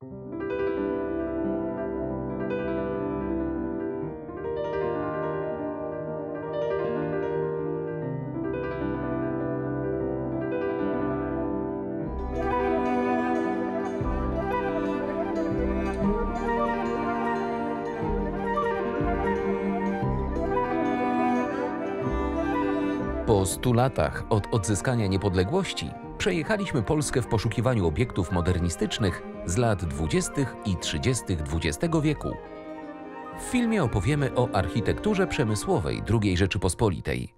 Po 100 latach od odzyskania niepodległości przejechaliśmy Polskę w poszukiwaniu obiektów modernistycznych z lat 20. i 30. XX wieku. W filmie opowiemy o architekturze przemysłowej II Rzeczypospolitej,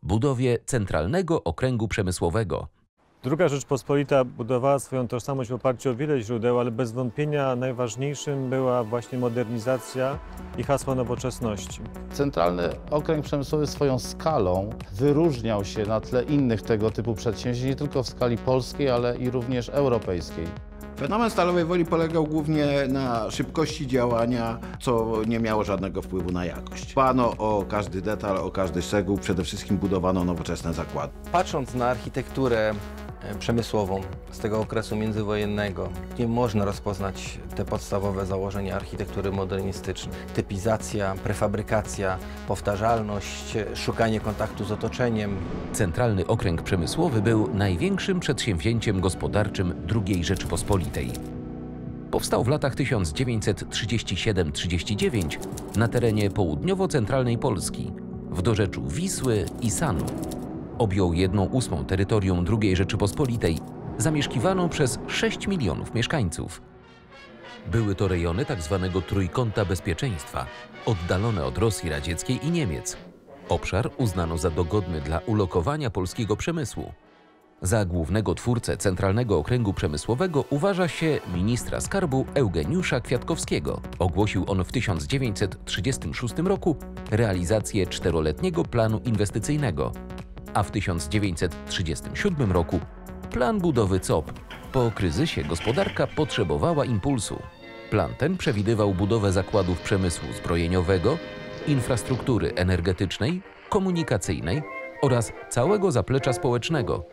budowie Centralnego Okręgu Przemysłowego. Druga Rzeczpospolita budowała swoją tożsamość w oparciu o wiele źródeł, ale bez wątpienia najważniejszym była właśnie modernizacja i hasło nowoczesności. Centralny Okręg Przemysłowy swoją skalą wyróżniał się na tle innych tego typu przedsięwzięć, nie tylko w skali polskiej, ale i również europejskiej. Fenomen Stalowej Woli polegał głównie na szybkości działania, co nie miało żadnego wpływu na jakość. Dbano o każdy detal, o każdy szczegół, przede wszystkim budowano nowoczesne zakłady. Patrząc na architekturę przemysłową z tego okresu międzywojennego, nie można rozpoznać te podstawowe założenia architektury modernistycznej. Typizacja, prefabrykacja, powtarzalność, szukanie kontaktu z otoczeniem. Centralny Okręg Przemysłowy był największym przedsięwzięciem gospodarczym II Rzeczypospolitej. Powstał w latach 1937–39 na terenie południowo-centralnej Polski, w dorzeczu Wisły i Sanu. Objął 1/8 terytorium II Rzeczypospolitej, zamieszkiwaną przez 6 milionów mieszkańców. Były to rejony tzw. trójkąta bezpieczeństwa, oddalone od Rosji Radzieckiej i Niemiec. Obszar uznano za dogodny dla ulokowania polskiego przemysłu. Za głównego twórcę Centralnego Okręgu Przemysłowego uważa się ministra skarbu Eugeniusza Kwiatkowskiego. Ogłosił on w 1936 roku realizację 4-letniego planu inwestycyjnego, a w 1937 roku plan budowy COP. Po kryzysie gospodarka potrzebowała impulsu. Plan ten przewidywał budowę zakładów przemysłu zbrojeniowego, infrastruktury energetycznej, komunikacyjnej oraz całego zaplecza społecznego,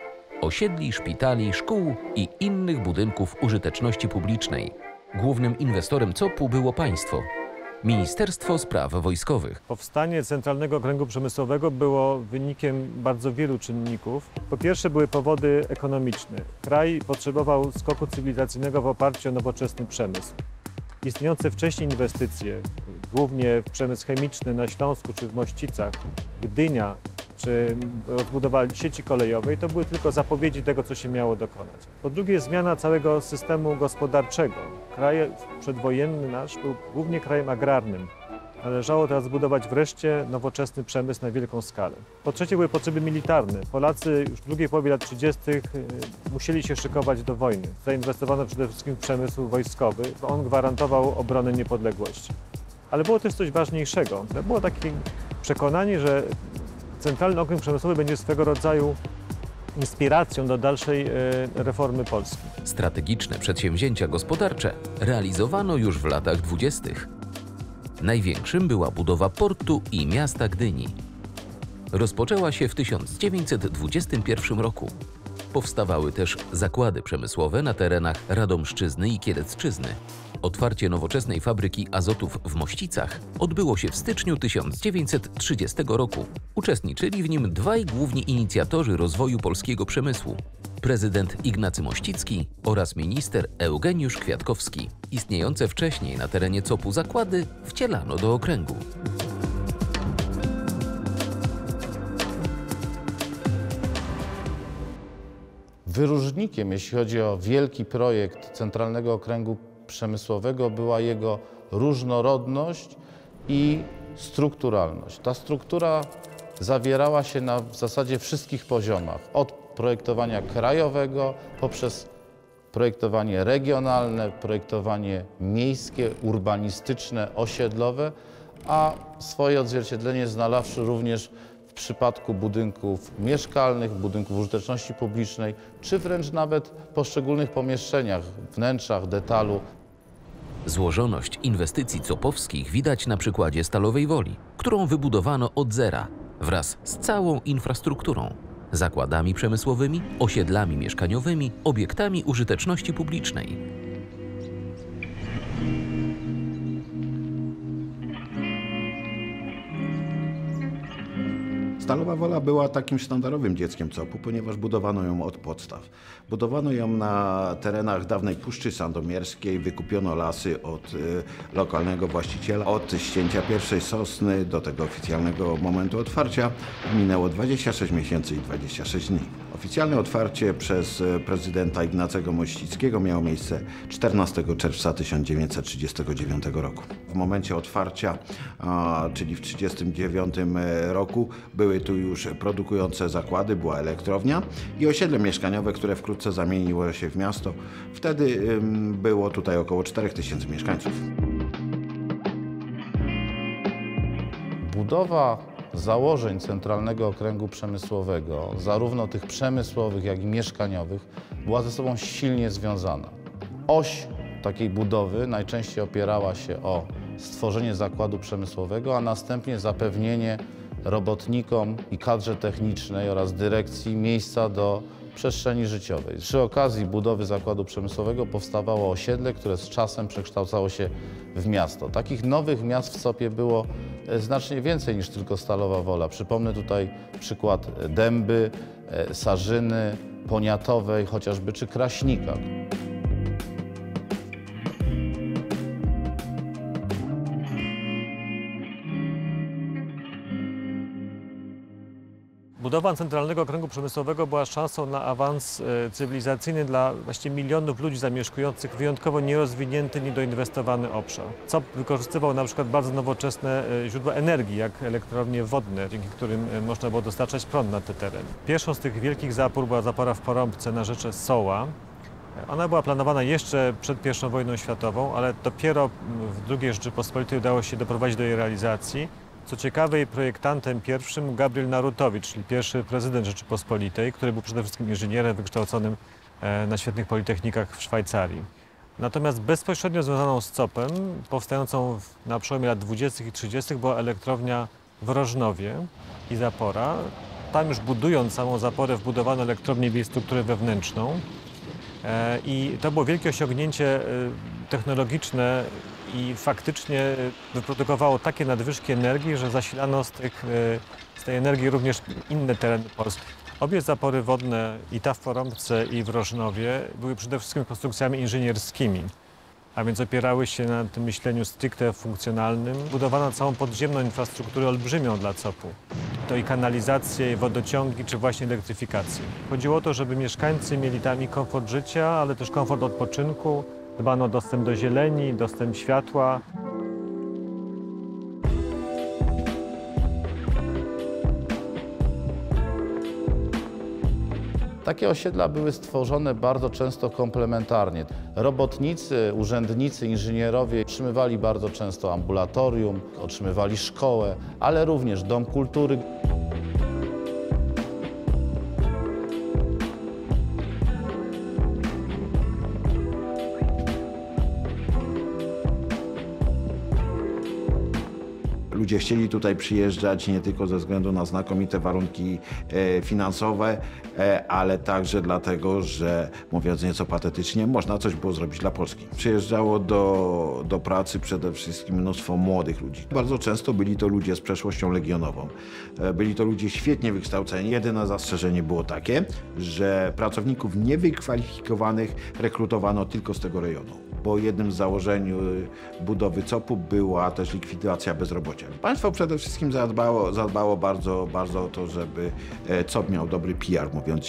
osiedli, szpitali, szkół i innych budynków użyteczności publicznej. Głównym inwestorem COP-u było państwo. Ministerstwo Spraw Wojskowych. Powstanie Centralnego Okręgu Przemysłowego było wynikiem bardzo wielu czynników. Po pierwsze były powody ekonomiczne. Kraj potrzebował skoku cywilizacyjnego w oparciu o nowoczesny przemysł. Istniejące wcześniej inwestycje, głównie w przemysł chemiczny na Śląsku czy w Mościcach, Gdynia, czy rozbudowa sieci kolejowej, to były tylko zapowiedzi tego, co się miało dokonać. Po drugie, zmiana całego systemu gospodarczego. Kraj przedwojenny nasz był głównie krajem agrarnym. Należało teraz zbudować wreszcie nowoczesny przemysł na wielką skalę. Po trzecie, były potrzeby militarne. Polacy już w drugiej połowie lat 30. musieli się szykować do wojny. Zainwestowano przede wszystkim w przemysł wojskowy, bo on gwarantował obronę niepodległości. Ale było też coś ważniejszego. To było takie przekonanie, że Centralny Okręg Przemysłowy będzie swego rodzaju inspiracją do dalszej reformy Polski. Strategiczne przedsięwzięcia gospodarcze realizowano już w latach 20. Największym była budowa portu i miasta Gdyni. Rozpoczęła się w 1921 roku. Powstawały też zakłady przemysłowe na terenach Radomszczyzny i Kielecczyzny. Otwarcie nowoczesnej fabryki azotów w Mościcach odbyło się w styczniu 1930 roku. Uczestniczyli w nim dwaj główni inicjatorzy rozwoju polskiego przemysłu: prezydent Ignacy Mościcki oraz minister Eugeniusz Kwiatkowski. Istniejące wcześniej na terenie COP-u zakłady wcielano do okręgu. Wyróżnikiem, jeśli chodzi o wielki projekt Centralnego Okręgu Przemysłowego, była jego różnorodność i strukturalność. Ta struktura zawierała się na w zasadzie wszystkich poziomach, od projektowania krajowego poprzez projektowanie regionalne, projektowanie miejskie, urbanistyczne, osiedlowe, a swoje odzwierciedlenie znalazły również w przypadku budynków mieszkalnych, budynków użyteczności publicznej, czy wręcz nawet poszczególnych pomieszczeniach, wnętrzach, detalu. Złożoność inwestycji COP-owskich widać na przykładzie Stalowej Woli, którą wybudowano od zera wraz z całą infrastrukturą, zakładami przemysłowymi, osiedlami mieszkaniowymi, obiektami użyteczności publicznej. Stalowa Wola była takim sztandarowym dzieckiem COP-u, ponieważ budowano ją od podstaw. Budowano ją na terenach dawnej Puszczy Sandomierskiej, wykupiono lasy od lokalnego właściciela. Od ścięcia pierwszej sosny do tego oficjalnego momentu otwarcia minęło 26 miesięcy i 26 dni. Oficjalne otwarcie przez prezydenta Ignacego Mościckiego miało miejsce 14 czerwca 1939 roku. W momencie otwarcia, czyli w 1939 roku, były tu już produkujące zakłady, była elektrownia i osiedle mieszkaniowe, które wkrótce zamieniło się w miasto. Wtedy było tutaj około 4000 mieszkańców. Budowa założeń Centralnego Okręgu Przemysłowego, zarówno tych przemysłowych, jak i mieszkaniowych, była ze sobą silnie związana. Oś takiej budowy najczęściej opierała się o stworzenie zakładu przemysłowego, a następnie zapewnienie robotnikom i kadrze technicznej oraz dyrekcji miejsca do przestrzeni życiowej. Przy okazji budowy zakładu przemysłowego powstawało osiedle, które z czasem przekształcało się w miasto. Takich nowych miast w COP-ie było znacznie więcej niż tylko Stalowa Wola. Przypomnę tutaj przykład Dęby, Sarzyny, Poniatowej chociażby, czy Kraśnika. Budowa Centralnego Okręgu Przemysłowego była szansą na awans cywilizacyjny dla właściwie milionów ludzi zamieszkujących wyjątkowo nierozwinięty, niedoinwestowany obszar. COP wykorzystywał na przykład bardzo nowoczesne źródła energii, jak elektrownie wodne, dzięki którym można było dostarczać prąd na te tereny. Pierwszą z tych wielkich zapór była zapora w Porąbce na rzece Soła. Ona była planowana jeszcze przed I wojną światową, ale dopiero w II Rzeczypospolitej udało się doprowadzić do jej realizacji. Co ciekawe, jej projektantem pierwszym Gabriel Narutowicz, czyli pierwszy prezydent Rzeczypospolitej, który był przede wszystkim inżynierem wykształconym na świetnych politechnikach w Szwajcarii. Natomiast bezpośrednio związaną z COP-em, powstającą na przełomie lat 20. i 30. była elektrownia w Rożnowie i zapora. Tam już budując samą zaporę wbudowano elektrownię w jej strukturę wewnętrzną. I to było wielkie osiągnięcie technologiczne i faktycznie wyprodukowało takie nadwyżki energii, że zasilano z tej energii również inne tereny Polski. Obie zapory wodne, i ta w Porąbce, i w Rożnowie, były przede wszystkim konstrukcjami inżynierskimi, a więc opierały się na tym myśleniu stricte funkcjonalnym. Budowano całą podziemną infrastrukturę olbrzymią dla COP-u. To i kanalizację, i wodociągi, czy właśnie elektryfikację. Chodziło o to, żeby mieszkańcy mieli tam i komfort życia, ale też komfort odpoczynku. Dbano o dostęp do zieleni, dostęp światła. Takie osiedla były stworzone bardzo często komplementarnie. Robotnicy, urzędnicy, inżynierowie otrzymywali bardzo często ambulatorium, otrzymywali szkołę, ale również dom kultury. Ludzie chcieli tutaj przyjeżdżać nie tylko ze względu na znakomite warunki finansowe, ale także dlatego, że, mówiąc nieco patetycznie, można coś było zrobić dla Polski. Przyjeżdżało do pracy przede wszystkim mnóstwo młodych ludzi. Bardzo często byli to ludzie z przeszłością legionową. Byli to ludzie świetnie wykształceni. Jedyne zastrzeżenie było takie, że pracowników niewykwalifikowanych rekrutowano tylko z tego rejonu, bo jednym z założeń budowy COP-u była też likwidacja bezrobocia. Państwo przede wszystkim zadbało bardzo o to, żeby COP miał dobry PR, mówiąc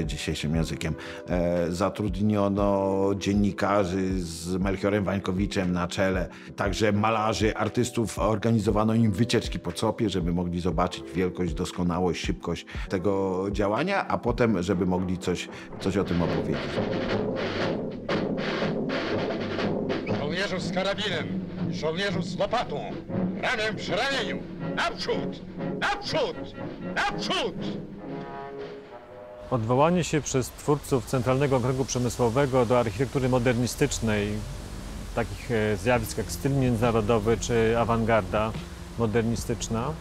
dzisiejszym językiem. Zatrudniono dziennikarzy z Melchiorem Wańkowiczem na czele, także malarzy, artystów. Organizowano im wycieczki po COP-ie, żeby mogli zobaczyć wielkość, doskonałość, szybkość tego działania, a potem, żeby mogli coś o tym opowiedzieć. Żołnierzu z karabinem, żołnierzu z łopatą, ramię przy ramieniu, naprzód, naprzód, naprzód! Odwołanie się przez twórców Centralnego Okręgu Przemysłowego do architektury modernistycznej, takich zjawisk jak styl międzynarodowy czy awangarda modernistyczna,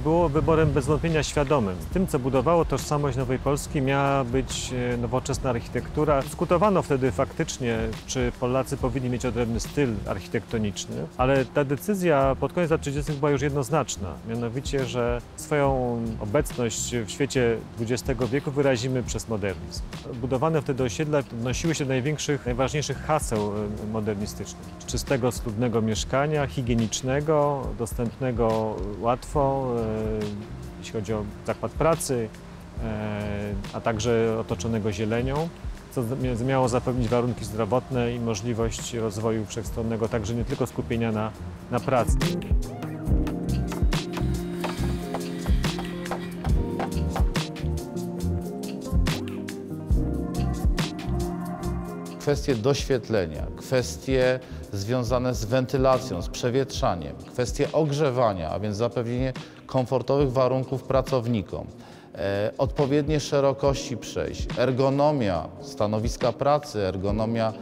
było wyborem bez wątpienia świadomym. Tym, co budowało tożsamość Nowej Polski, miała być nowoczesna architektura. Dyskutowano wtedy faktycznie, czy Polacy powinni mieć odrębny styl architektoniczny, ale ta decyzja pod koniec lat 30. była już jednoznaczna. Mianowicie, że swoją obecność w świecie XX wieku wyrazimy przez modernizm. Budowane wtedy osiedla odnosiły się do najważniejszych haseł modernistycznych. Czystego, schludnego mieszkania, higienicznego, dostępnego łatwo, jeśli chodzi o zakład pracy, a także otoczonego zielenią, co miało zapewnić warunki zdrowotne i możliwość rozwoju wszechstronnego, także nie tylko skupienia na pracy. Kwestie doświetlenia, kwestie związane z wentylacją, z przewietrzaniem, kwestie ogrzewania, a więc zapewnienie komfortowych warunków pracownikom, odpowiednie szerokości przejść, ergonomia stanowiska pracy, ergonomia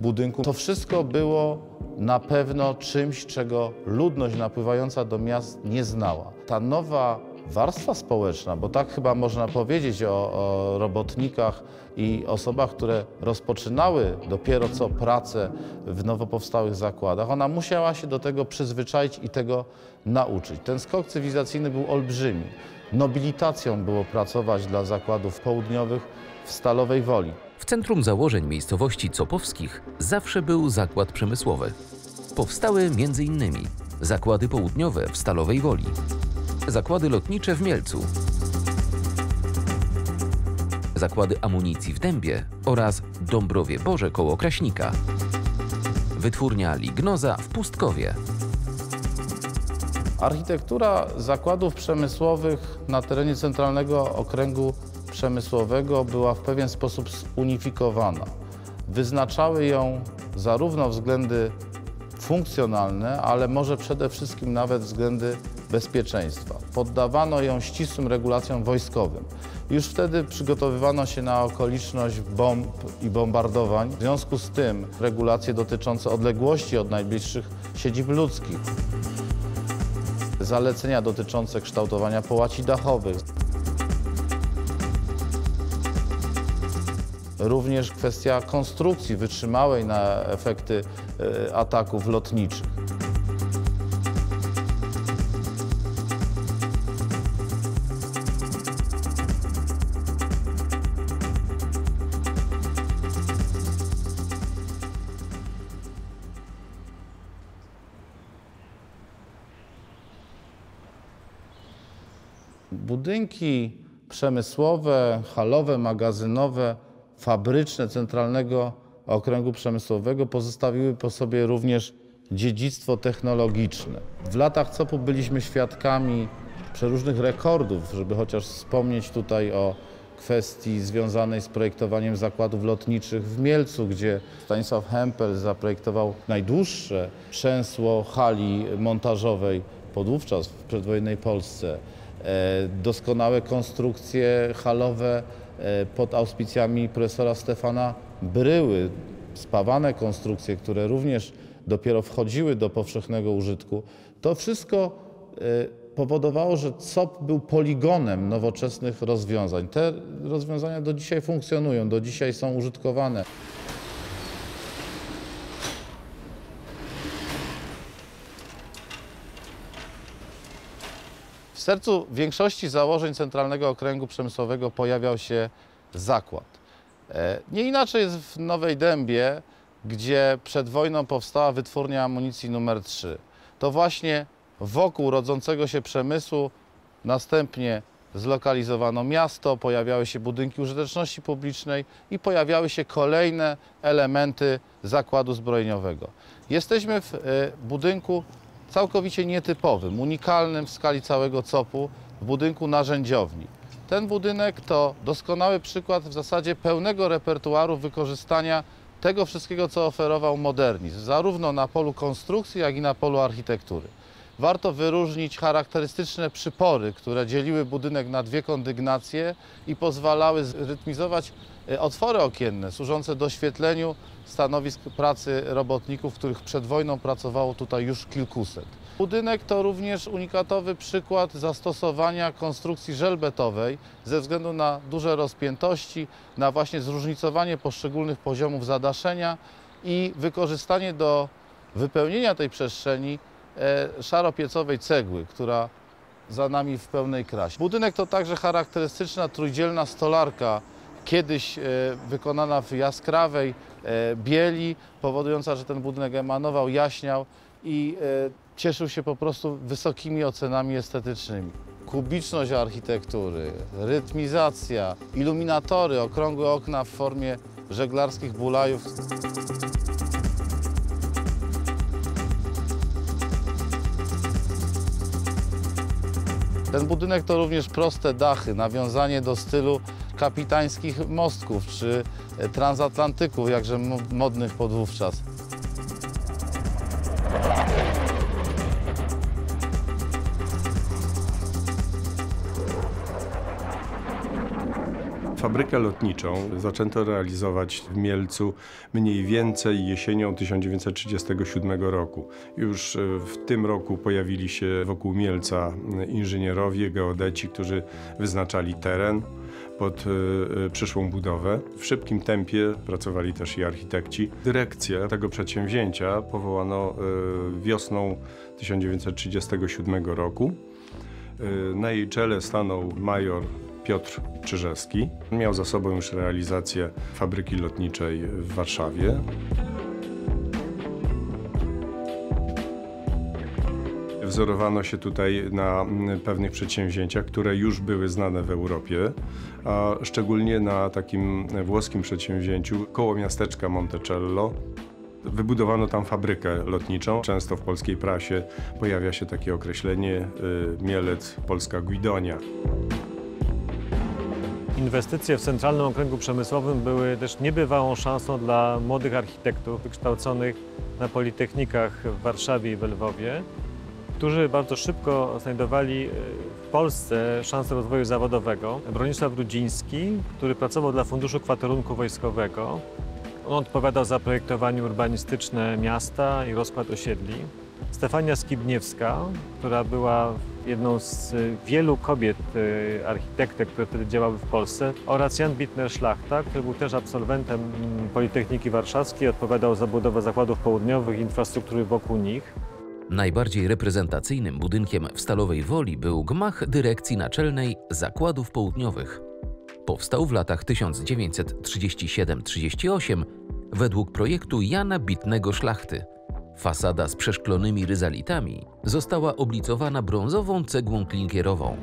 budynku. To wszystko było na pewno czymś, czego ludność napływająca do miast nie znała. Ta nowa warstwa społeczna, bo tak chyba można powiedzieć o robotnikach i osobach, które rozpoczynały dopiero co pracę w nowo powstałych zakładach, ona musiała się do tego przyzwyczaić i tego nauczyć. Ten skok cywilizacyjny był olbrzymi. Nobilitacją było pracować dla zakładów południowych w Stalowej Woli. W centrum założeń miejscowości copowskich zawsze był zakład przemysłowy. Powstały m.in. zakłady południowe w Stalowej Woli, zakłady lotnicze w Mielcu, zakłady amunicji w Dębie oraz Dąbrowie Boże koło Kraśnika, wytwórnia Lignoza w Pustkowie. Architektura zakładów przemysłowych na terenie Centralnego Okręgu Przemysłowego była w pewien sposób zunifikowana. Wyznaczały ją zarówno względy funkcjonalne, ale może przede wszystkim nawet względy bezpieczeństwa. Poddawano ją ścisłym regulacjom wojskowym. Już wtedy przygotowywano się na okoliczność bomb i bombardowań. W związku z tym regulacje dotyczące odległości od najbliższych siedzib ludzkich, zalecenia dotyczące kształtowania połaci dachowych, również kwestia konstrukcji wytrzymałej na efekty ataków lotniczych. Budynki przemysłowe, halowe, magazynowe, fabryczne Centralnego Okręgu Przemysłowego pozostawiły po sobie również dziedzictwo technologiczne. W latach COP-u byliśmy świadkami przeróżnych rekordów, żeby chociaż wspomnieć tutaj o kwestii związanej z projektowaniem zakładów lotniczych w Mielcu, gdzie Stanisław Hempel zaprojektował najdłuższe przęsło hali montażowej podówczas w przedwojennej Polsce. Doskonałe konstrukcje halowe pod auspicjami profesora Stefana Bryły, spawane konstrukcje, które również dopiero wchodziły do powszechnego użytku. To wszystko powodowało, że COP był poligonem nowoczesnych rozwiązań. Te rozwiązania do dzisiaj funkcjonują, do dzisiaj są użytkowane. W sercu większości założeń Centralnego Okręgu Przemysłowego pojawiał się zakład. Nie inaczej jest w Nowej Dębie, gdzie przed wojną powstała wytwórnia amunicji numer 3. To właśnie wokół rodzącego się przemysłu następnie zlokalizowano miasto, pojawiały się budynki użyteczności publicznej i pojawiały się kolejne elementy zakładu zbrojeniowego. Jesteśmy w budynku całkowicie nietypowym, unikalnym w skali całego COP-u, w budynku narzędziowni. Ten budynek to doskonały przykład w zasadzie pełnego repertuaru wykorzystania tego wszystkiego, co oferował modernizm, zarówno na polu konstrukcji, jak i na polu architektury. Warto wyróżnić charakterystyczne przypory, które dzieliły budynek na dwie kondygnacje i pozwalały rytmizować otwory okienne służące doświetleniu stanowisk pracy robotników, których przed wojną pracowało tutaj już kilkuset. Budynek to również unikatowy przykład zastosowania konstrukcji żelbetowej ze względu na duże rozpiętości, na właśnie zróżnicowanie poszczególnych poziomów zadaszenia i wykorzystanie do wypełnienia tej przestrzeni szaropiecowej cegły, która za nami w pełnej krasie. Budynek to także charakterystyczna trójdzielna stolarka, kiedyś wykonana w jaskrawej bieli, powodująca, że ten budynek emanował, jaśniał i cieszył się po prostu wysokimi ocenami estetycznymi. Kubiczność architektury, rytmizacja, iluminatory, okrągłe okna w formie żeglarskich bulajów. Ten budynek to również proste dachy, nawiązanie do stylu kapitańskich mostków czy transatlantyków, jakże modnych podwówczas. Fabrykę lotniczą zaczęto realizować w Mielcu mniej więcej jesienią 1937 roku. Już w tym roku pojawili się wokół Mielca inżynierowie, geodeci, którzy wyznaczali teren pod przyszłą budowę. W szybkim tempie pracowali też i architekci. Dyrekcję tego przedsięwzięcia powołano wiosną 1937 roku. Na jej czele stanął major Piotr Czyżewski. Miał za sobą już realizację fabryki lotniczej w Warszawie. Wzorowano się tutaj na pewnych przedsięwzięciach, które już były znane w Europie, a szczególnie na takim włoskim przedsięwzięciu koło miasteczka Montecello. Wybudowano tam fabrykę lotniczą. Często w polskiej prasie pojawia się takie określenie Mielec, polska Guidonia. Inwestycje w Centralnym Okręgu Przemysłowym były też niebywałą szansą dla młodych architektów wykształconych na politechnikach w Warszawie i w Lwowie, którzy bardzo szybko znajdowali w Polsce szansę rozwoju zawodowego. Bronisław Rudziński, który pracował dla Funduszu Kwaterunku Wojskowego. On odpowiadał za projektowanie urbanistyczne miasta i rozkład osiedli. Stefania Skibniewska, która była jedną z wielu kobiet architektek, które wtedy działały w Polsce, oraz Jan Bitner-Szlachta, który był też absolwentem Politechniki Warszawskiej, odpowiadał za budowę zakładów południowych i infrastruktury wokół nich. Najbardziej reprezentacyjnym budynkiem w Stalowej Woli był gmach Dyrekcji Naczelnej Zakładów Południowych. Powstał w latach 1937–38 według projektu Jana Bitnego-Szlachty. Fasada z przeszklonymi ryzalitami została oblicowana brązową cegłą klinkierową.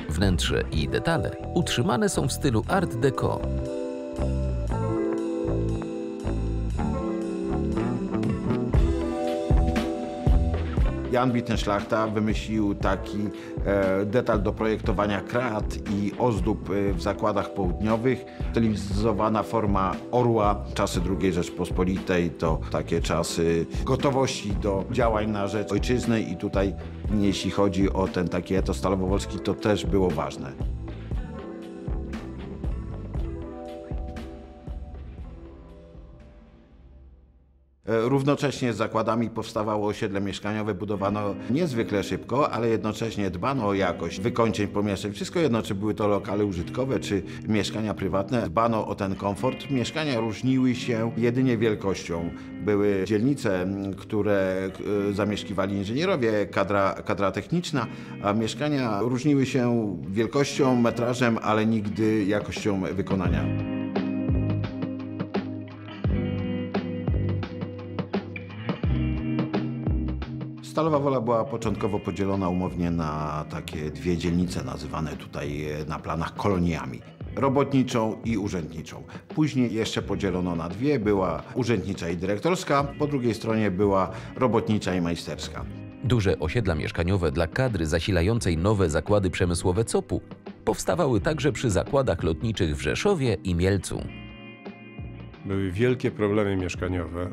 Wnętrze i detale utrzymane są w stylu Art Deco. Jan Bitner-Szlachta wymyślił taki detal do projektowania krat i ozdób w zakładach południowych. Stylizowana forma orła. Czasy II Rzeczpospolitej to takie czasy gotowości do działań na rzecz ojczyzny i tutaj, jeśli chodzi o ten taki etos stalowowolski, to też było ważne. Równocześnie z zakładami powstawało osiedle mieszkaniowe, budowano niezwykle szybko, ale jednocześnie dbano o jakość wykończeń pomieszczeń. Wszystko jedno, czy były to lokale użytkowe, czy mieszkania prywatne, dbano o ten komfort. Mieszkania różniły się jedynie wielkością. Były dzielnice, które zamieszkiwali inżynierowie, kadra techniczna, a mieszkania różniły się wielkością, metrażem, ale nigdy jakością wykonania. Stalowa Wola była początkowo podzielona umownie na takie dwie dzielnice, nazywane tutaj na planach koloniami. Robotniczą i urzędniczą. Później jeszcze podzielono na dwie. Była urzędnicza i dyrektorska, po drugiej stronie była robotnicza i majsterska. Duże osiedla mieszkaniowe dla kadry zasilającej nowe zakłady przemysłowe COP-u powstawały także przy zakładach lotniczych w Rzeszowie i Mielcu. Były wielkie problemy mieszkaniowe.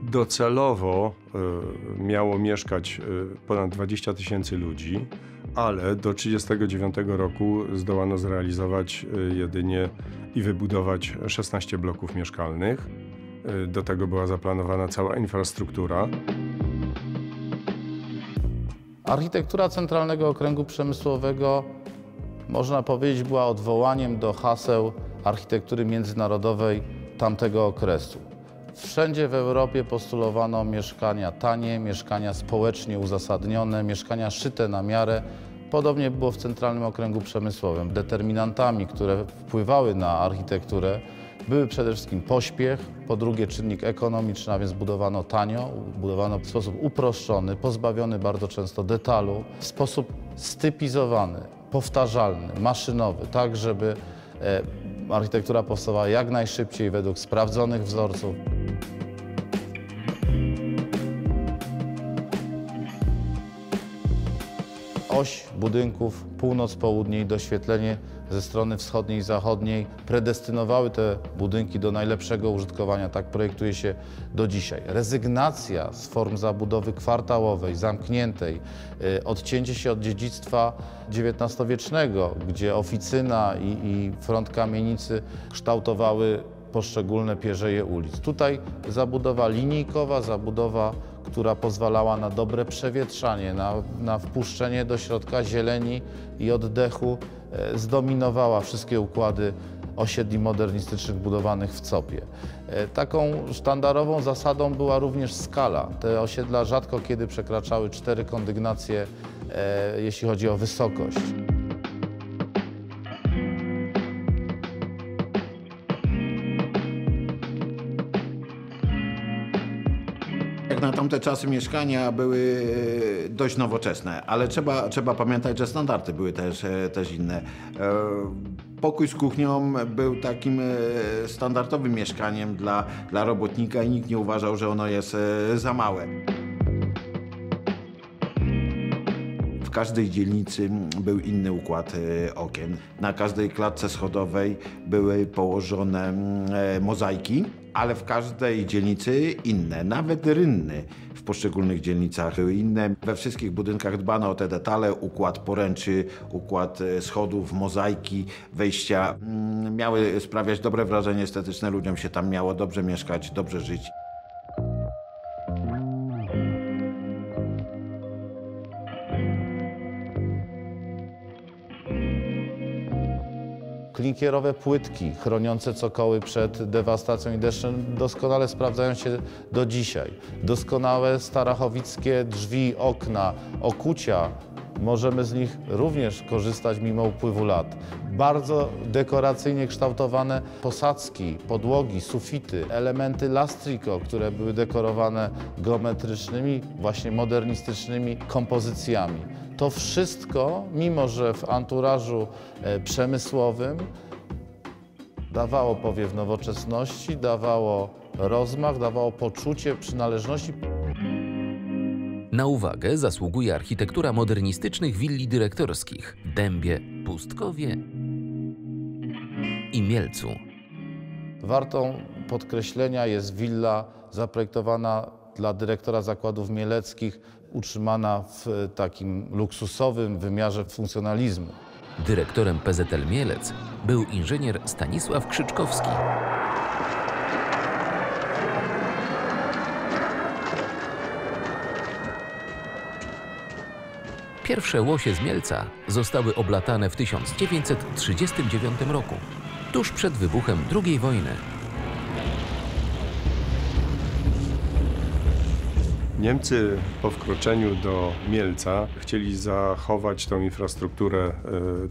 Docelowo miało mieszkać ponad 20 000 ludzi, ale do 1939 roku zdołano zrealizować jedynie i wybudować 16 bloków mieszkalnych. Do tego była zaplanowana cała infrastruktura. Architektura Centralnego Okręgu Przemysłowego, można powiedzieć, była odwołaniem do haseł architektury międzynarodowej tamtego okresu. Wszędzie w Europie postulowano mieszkania tanie, mieszkania społecznie uzasadnione, mieszkania szyte na miarę. Podobnie było w Centralnym Okręgu Przemysłowym. Determinantami, które wpływały na architekturę, były przede wszystkim pośpiech, po drugie czynnik ekonomiczny, a więc budowano tanio, budowano w sposób uproszczony, pozbawiony bardzo często detalu, w sposób stypizowany, powtarzalny, maszynowy, tak żeby architektura powstawała jak najszybciej według sprawdzonych wzorców. Oś budynków północ-południe i doświetlenie ze strony wschodniej i zachodniej predestynowały te budynki do najlepszego użytkowania. Tak projektuje się do dzisiaj. Rezygnacja z form zabudowy kwartałowej, zamkniętej, odcięcie się od dziedzictwa XIX-wiecznego, gdzie oficyna i front kamienicy kształtowały poszczególne pierzeje ulic. Tutaj zabudowa linijkowa, zabudowa, która pozwalała na dobre przewietrzanie, na wpuszczenie do środka zieleni i oddechu, zdominowała wszystkie układy osiedli modernistycznych budowanych w COP-ie. Taką sztandarową zasadą była również skala. Te osiedla rzadko kiedy przekraczały 4 kondygnacje, jeśli chodzi o wysokość. Jak na tamte czasy mieszkania były dość nowoczesne, ale trzeba pamiętać, że standardy były też inne. Pokój z kuchnią był takim standardowym mieszkaniem dla robotnika i nikt nie uważał, że ono jest za małe. W każdej dzielnicy był inny układ okien. Na każdej klatce schodowej były położone mozaiki, ale w każdej dzielnicy inne, nawet rynny w poszczególnych dzielnicach były inne. We wszystkich budynkach dbano o te detale, układ poręczy, układ schodów, mozaiki, wejścia miały sprawiać dobre wrażenie estetyczne, ludziom się tam miało dobrze mieszkać, dobrze żyć. Klinkierowe płytki chroniące cokoły przed dewastacją i deszczem doskonale sprawdzają się do dzisiaj. Doskonałe starachowickie drzwi, okna, okucia, możemy z nich również korzystać mimo upływu lat. Bardzo dekoracyjnie kształtowane posadzki, podłogi, sufity, elementy lastrico, które były dekorowane geometrycznymi, właśnie modernistycznymi kompozycjami. To wszystko, mimo że w anturażu przemysłowym dawało powiew nowoczesności, dawało rozmach, dawało poczucie przynależności. Na uwagę zasługuje architektura modernistycznych willi dyrektorskich w Dębie, Pustkowie i Mielcu. Wartą podkreślenia jest willa zaprojektowana dla dyrektora zakładów mieleckich, utrzymana w takim luksusowym wymiarze funkcjonalizmu. Dyrektorem PZL Mielec był inżynier Stanisław Krzyczkowski. Pierwsze łosie z Mielca zostały oblatane w 1939 roku, tuż przed wybuchem II wojny. Niemcy po wkroczeniu do Mielca chcieli zachować tą infrastrukturę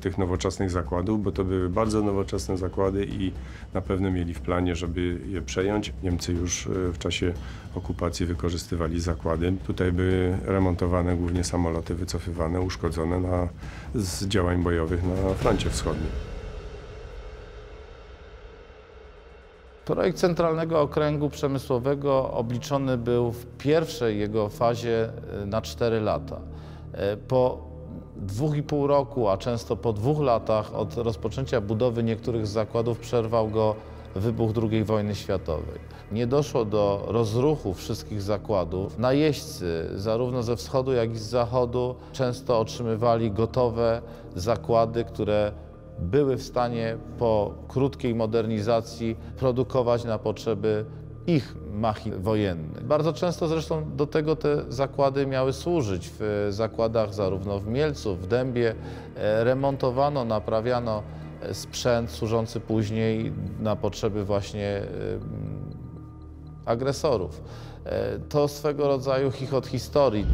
tych nowoczesnych zakładów, bo to były bardzo nowoczesne zakłady i na pewno mieli w planie, żeby je przejąć. Niemcy już w czasie okupacji wykorzystywali zakłady. Tutaj były remontowane głównie samoloty wycofywane, uszkodzone z działań bojowych na froncie wschodnim. Projekt Centralnego Okręgu Przemysłowego obliczony był w pierwszej jego fazie na 4 lata. Po 2,5 roku, a często po 2 latach od rozpoczęcia budowy niektórych zakładów przerwał go wybuch II wojny światowej. Nie doszło do rozruchu wszystkich zakładów. Najeźdźcy zarówno ze wschodu, jak i z zachodu często otrzymywali gotowe zakłady, które były w stanie po krótkiej modernizacji produkować na potrzeby ich machin wojennych. Bardzo często zresztą do tego te zakłady miały służyć. W zakładach zarówno w Mielcu, w Dębie remontowano, naprawiano sprzęt służący później na potrzeby właśnie agresorów. To swego rodzaju chichot historii.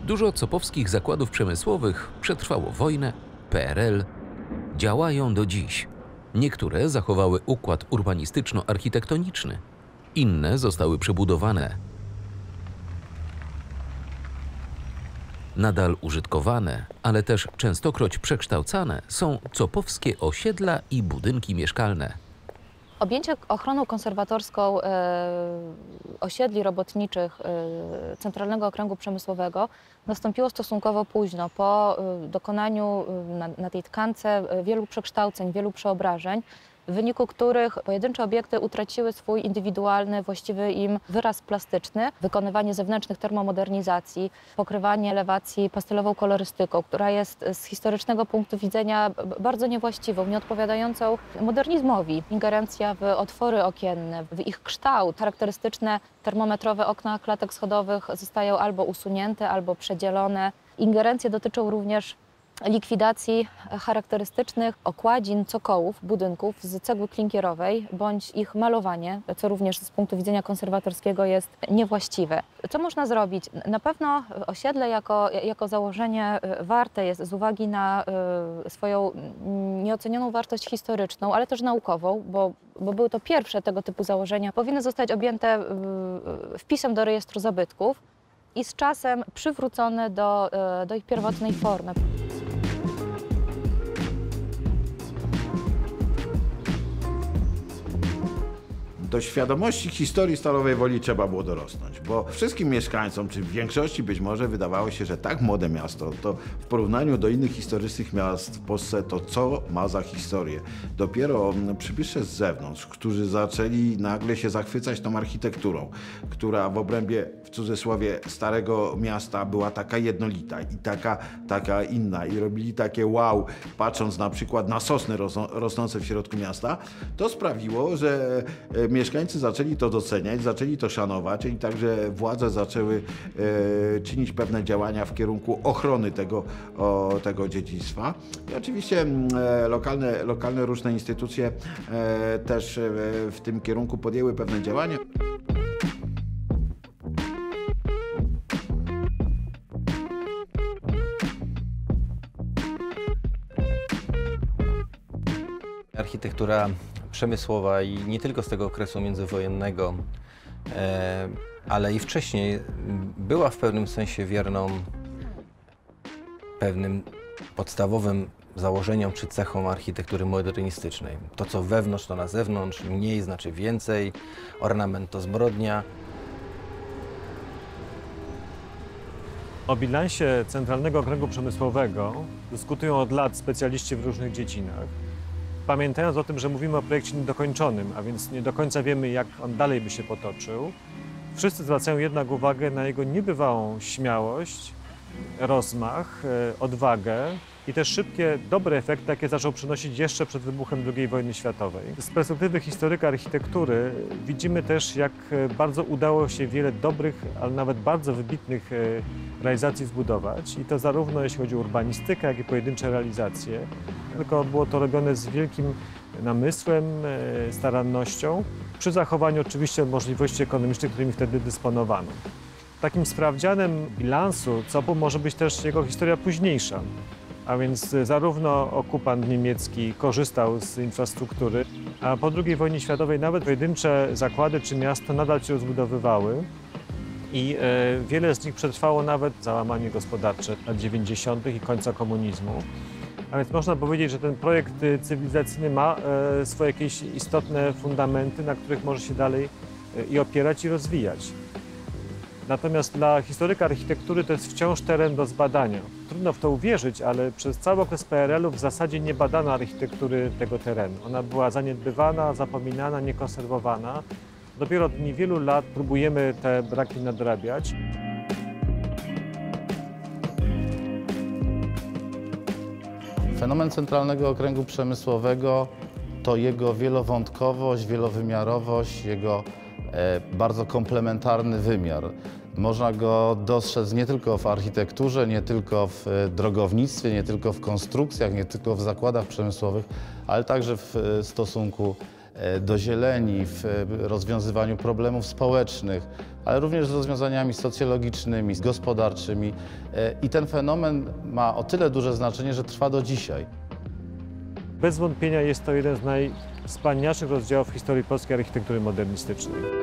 Dużo copowskich zakładów przemysłowych przetrwało wojnę, PRL, działają do dziś. Niektóre zachowały układ urbanistyczno-architektoniczny, inne zostały przebudowane. Nadal użytkowane, ale też częstokroć przekształcane są copowskie osiedla i budynki mieszkalne. Objęcie ochroną konserwatorską osiedli robotniczych Centralnego Okręgu Przemysłowego nastąpiło stosunkowo późno, po dokonaniu na tej tkance wielu przekształceń, wielu przeobrażeń, w wyniku których pojedyncze obiekty utraciły swój indywidualny, właściwy im wyraz plastyczny, wykonywanie zewnętrznych termomodernizacji, pokrywanie elewacji pastelową kolorystyką, która jest z historycznego punktu widzenia bardzo niewłaściwą, nieodpowiadającą modernizmowi. Ingerencja w otwory okienne, w ich kształt. Charakterystyczne termometrowe okna klatek schodowych zostają albo usunięte, albo przedzielone. Ingerencje dotyczą również likwidacji charakterystycznych okładzin cokołów budynków z cegły klinkierowej bądź ich malowanie, co również z punktu widzenia konserwatorskiego jest niewłaściwe. Co można zrobić? Na pewno osiedle jako założenie warte jest z uwagi na swoją nieocenioną wartość historyczną, ale też naukową, bo były to pierwsze tego typu założenia, powinny zostać objęte wpisem do rejestru zabytków i z czasem przywrócone do ich pierwotnej formy. Do świadomości historii Stalowej Woli trzeba było dorosnąć, bo wszystkim mieszkańcom, czy w większości być może, wydawało się, że tak młode miasto, to w porównaniu do innych historycznych miast w Polsce, to co ma za historię. Dopiero przybysze z zewnątrz, którzy zaczęli nagle się zachwycać tą architekturą, która w obrębie, w cudzysłowie, Starego Miasta była taka jednolita i taka inna i robili takie wow, patrząc na przykład na sosny rosnące w środku miasta, to sprawiło, że mieszkańcy zaczęli to doceniać, zaczęli to szanować i także władze zaczęły czynić pewne działania w kierunku ochrony tego dziedzictwa. I oczywiście lokalne różne instytucje też w tym kierunku podjęły pewne działania. Architektura przemysłowa i nie tylko z tego okresu międzywojennego, ale i wcześniej była w pewnym sensie wierną pewnym podstawowym założeniom czy cechom architektury modernistycznej. To, co wewnątrz, to na zewnątrz, mniej znaczy więcej, ornament to zbrodnia. O bilansie Centralnego Okręgu Przemysłowego dyskutują od lat specjaliści w różnych dziedzinach. Pamiętając o tym, że mówimy o projekcie niedokończonym, a więc nie do końca wiemy, jak on dalej by się potoczył, wszyscy zwracają jednak uwagę na jego niebywałą śmiałość, rozmach, odwagę i też szybkie, dobre efekty, jakie zaczął przynosić jeszcze przed wybuchem II wojny światowej. Z perspektywy historyka architektury widzimy też, jak bardzo udało się wiele dobrych, ale nawet bardzo wybitnych realizacji zbudować. I to zarówno jeśli chodzi o urbanistykę, jak i pojedyncze realizacje. Tylko było to robione z wielkim namysłem, starannością, przy zachowaniu oczywiście możliwości ekonomicznych, którymi wtedy dysponowano. Takim sprawdzianem bilansu COP-u może być też jego historia późniejsza. A więc zarówno okupant niemiecki korzystał z infrastruktury, a po II wojnie światowej nawet pojedyncze zakłady czy miasta nadal się rozbudowywały i wiele z nich przetrwało nawet załamanie gospodarcze lat 90. i końca komunizmu. A więc można powiedzieć, że ten projekt cywilizacyjny ma swoje jakieś istotne fundamenty, na których może się dalej i opierać, i rozwijać. Natomiast dla historyka architektury to jest wciąż teren do zbadania. Trudno w to uwierzyć, ale przez cały okres PRL-u w zasadzie nie badano architektury tego terenu. Ona była zaniedbywana, zapominana, niekonserwowana. Dopiero od niewielu lat próbujemy te braki nadrabiać. Fenomen Centralnego Okręgu Przemysłowego to jego wielowątkowość, wielowymiarowość, jego bardzo komplementarny wymiar. Można go dostrzec nie tylko w architekturze, nie tylko w drogownictwie, nie tylko w konstrukcjach, nie tylko w zakładach przemysłowych, ale także w stosunku do zieleni, w rozwiązywaniu problemów społecznych, ale również z rozwiązaniami socjologicznymi, gospodarczymi. I ten fenomen ma o tyle duże znaczenie, że trwa do dzisiaj. Bez wątpienia jest to jeden z najwspanialszych rozdziałów historii polskiej architektury modernistycznej.